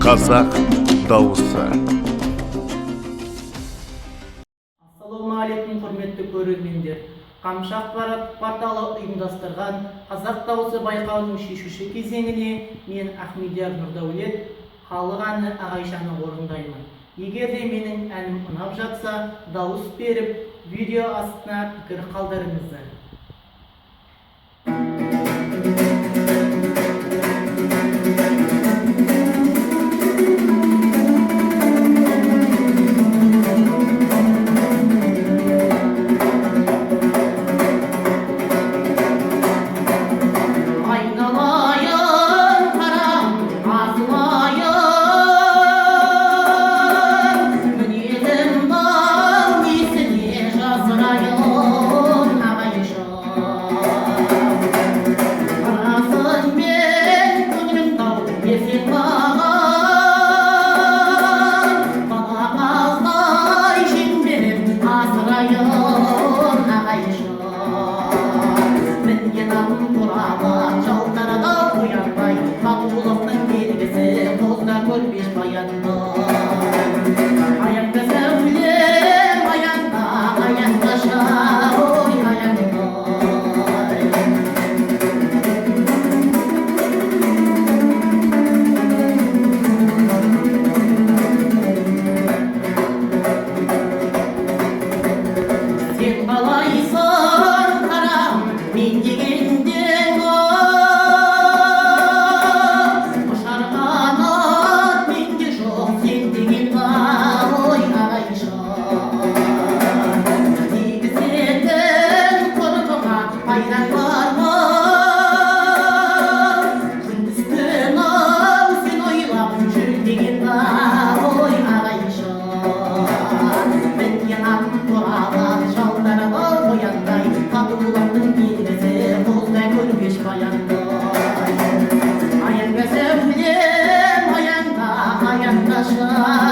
Қазақ дауысы. Ассалаумағалейкум, құрметті көрермендер. Қамшы ақпарат порталы ұйымдастырған Қазақ дауысы байқауының шешуші кезеңіне мен Ахмедияр Нұрдәулет халық әні Ағайшаны орындаймын. Егер де менің әнім ұнап жатса, дауыс беріп, видео астына пікір қалдырыңыздар. Аян